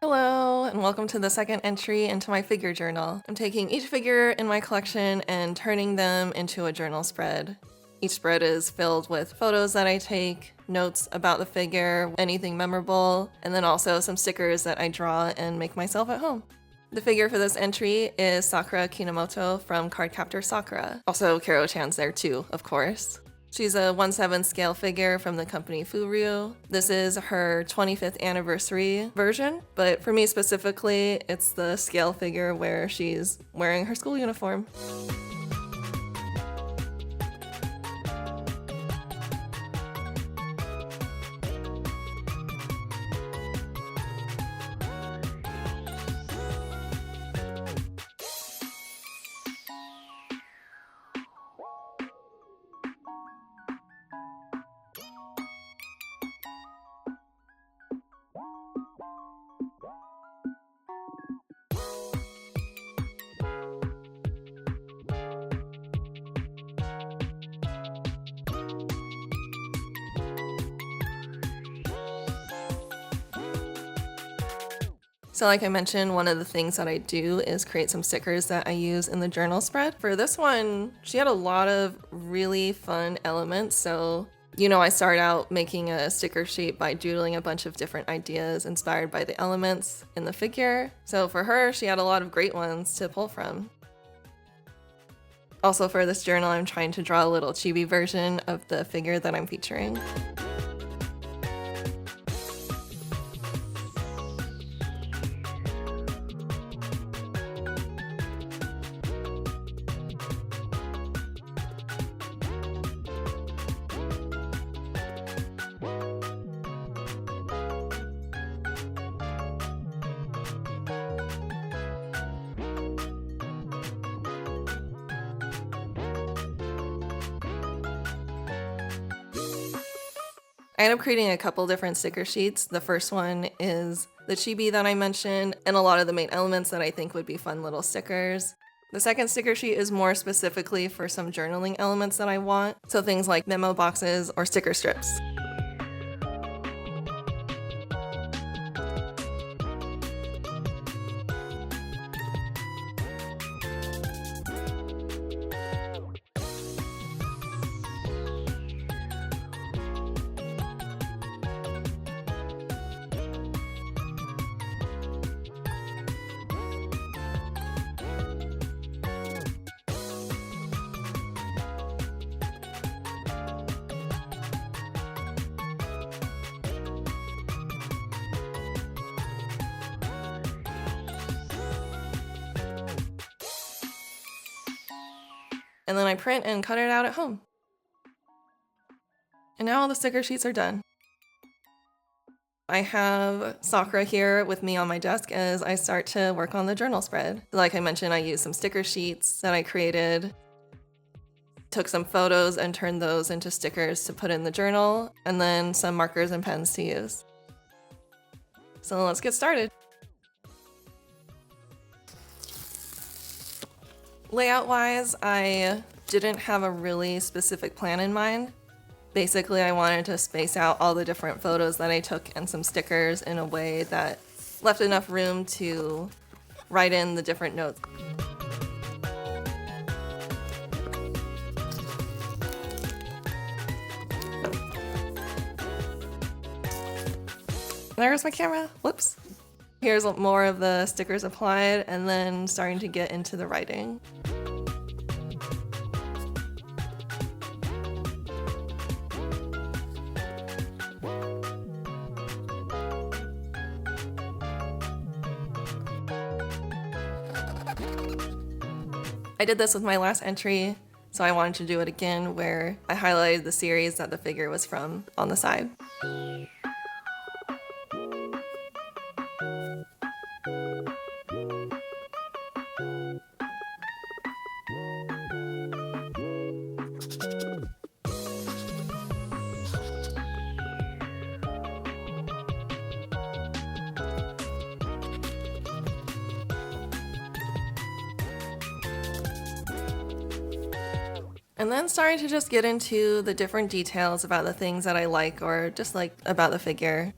Hello, and welcome to the second entry into my figure journal. I'm taking each figure in my collection and turning them into a journal spread. Each spread is filled with photos that I take, notes about the figure, anything memorable, and then also some stickers that I draw and make myself at home. The figure for this entry is Sakura Kinomoto from Cardcaptor Sakura. Also, Karo-chan's there too, of course. She's a 1/7 scale figure from the company FuRyu. This is her 25th anniversary version, but for me specifically, it's the scale figure where she's wearing her school uniform. So like I mentioned, one of the things that I do is create some stickers that I use in the journal spread. For this one, she had a lot of really fun elements. So, I start out making a sticker sheet by doodling a bunch of different ideas inspired by the elements in the figure. So for her, she had a lot of great ones to pull from. Also for this journal, I'm trying to draw a little chibi version of the figure that I'm featuring. I ended up creating a couple different sticker sheets. The first one is the chibi that I mentioned and a lot of the main elements that I think would be fun little stickers. The second sticker sheet is more specifically for some journaling elements that I want, so things like memo boxes or sticker strips. And then I print and cut it out at home. And now all the sticker sheets are done. I have Sakura here with me on my desk as I start to work on the journal spread. Like I mentioned, I used some sticker sheets that I created, took some photos and turned those into stickers to put in the journal, and then some markers and pens to use. So let's get started. Layout-wise, I didn't have a really specific plan in mind. Basically, I wanted to space out all the different photos that I took and some stickers in a way that left enough room to write in the different notes. There's my camera. Whoops. Here's more of the stickers applied and then starting to get into the writing. I did this with my last entry, so I wanted to do it again where I highlighted the series that the figure was from on the side. And then starting to just get into the different details about the things that I like or dislike about the figure.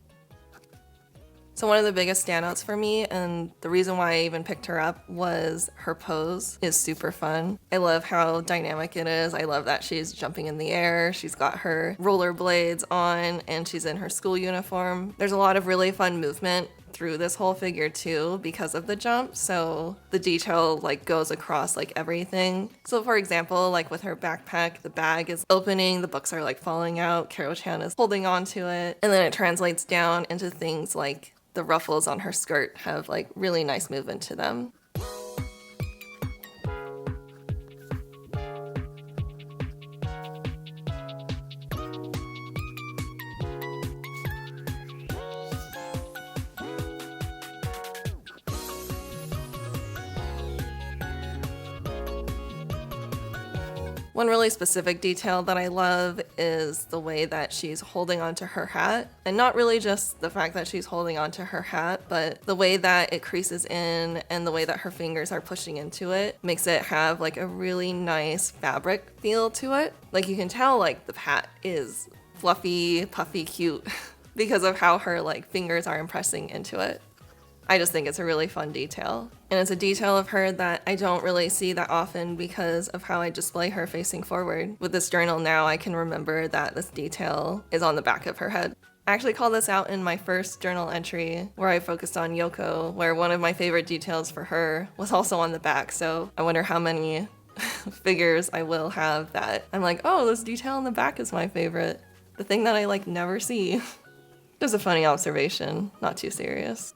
So one of the biggest standouts for me, and the reason why I even picked her up, was her pose is super fun. I love how dynamic it is. I love that she's jumping in the air, she's got her rollerblades on, and she's in her school uniform. There's a lot of really fun movement through this whole figure too because of the jump, so the detail like goes across like everything. So for example, like with her backpack, the bag is opening, the books are like falling out, Karo-chan is holding on to it, and then it translates down into things like the ruffles on her skirt have like really nice movement to them. One really specific detail that I love is the way that she's holding onto her hat. And not really just the fact that she's holding onto her hat, but the way that it creases in and the way that her fingers are pushing into it makes it have like a really nice fabric feel to it. Like you can tell like the hat is fluffy, puffy, cute because of how her like fingers are impressing into it. I just think it's a really fun detail. And it's a detail of her that I don't really see that often because of how I display her facing forward. With this journal now, I can remember that this detail is on the back of her head. I actually called this out in my first journal entry where I focused on Yoko, where one of my favorite details for her was also on the back. So I wonder how many figures I will have that I'm like, oh, this detail on the back is my favorite. The thing that I like never see. Just a funny observation, not too serious.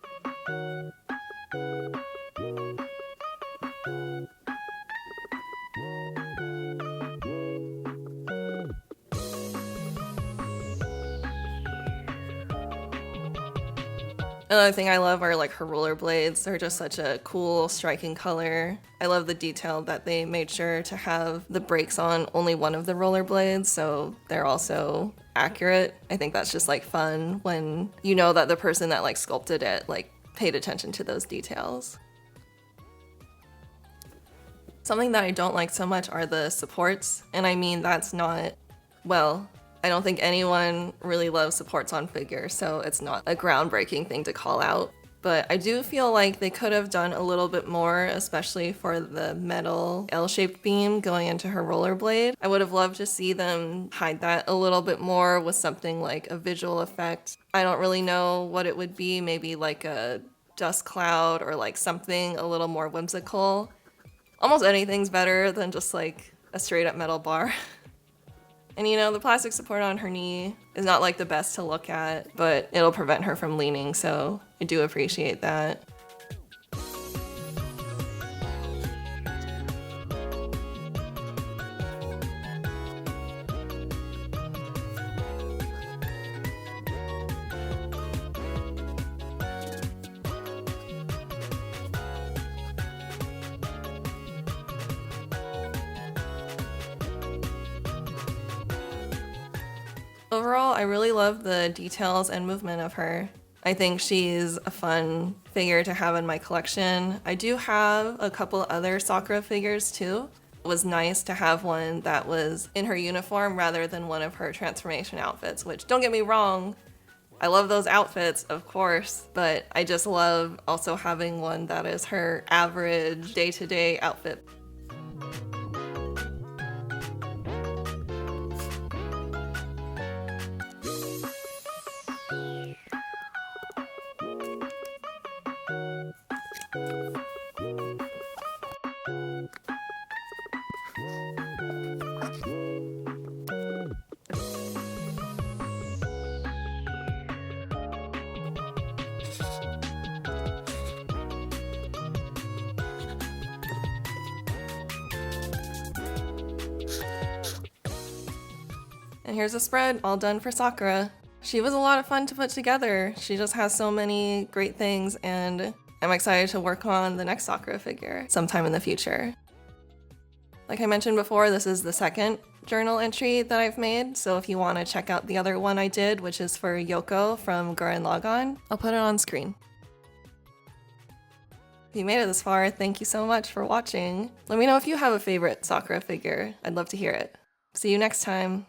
Another thing I love are like her rollerblades. They're just such a cool, striking color. I love the detail that they made sure to have the brakes on only one of the rollerblades, so they're also accurate. I think that's just like fun when you know that the person that like sculpted it like paid attention to those details. Something that I don't like so much are the supports, and I mean that's not, well, I don't think anyone really loves supports on figures, so it's not a groundbreaking thing to call out. But I do feel like they could have done a little bit more, especially for the metal L-shaped beam going into her rollerblade. I would have loved to see them hide that a little bit more with something like a visual effect. I don't really know what it would be, maybe like a dust cloud or like something a little more whimsical. Almost anything's better than just like a straight up metal bar. And you know, the plastic support on her knee is not like the best to look at, but it'll prevent her from leaning, so I do appreciate that. Overall, I really love the details and movement of her. I think she's a fun figure to have in my collection. I do have a couple other Sakura figures too. It was nice to have one that was in her uniform rather than one of her transformation outfits, which don't get me wrong, I love those outfits, of course, but I just love also having one that is her average day-to-day outfit. And here's a spread all done for Sakura. She was a lot of fun to put together. She just has so many great things, and I'm excited to work on the next Sakura figure sometime in the future. Like I mentioned before, this is the second journal entry that I've made, so if you want to check out the other one I did, which is for Yoko from Gurren Lagann, I'll put it on screen. If you made it this far, thank you so much for watching. Let me know if you have a favorite Sakura figure. I'd love to hear it. See you next time.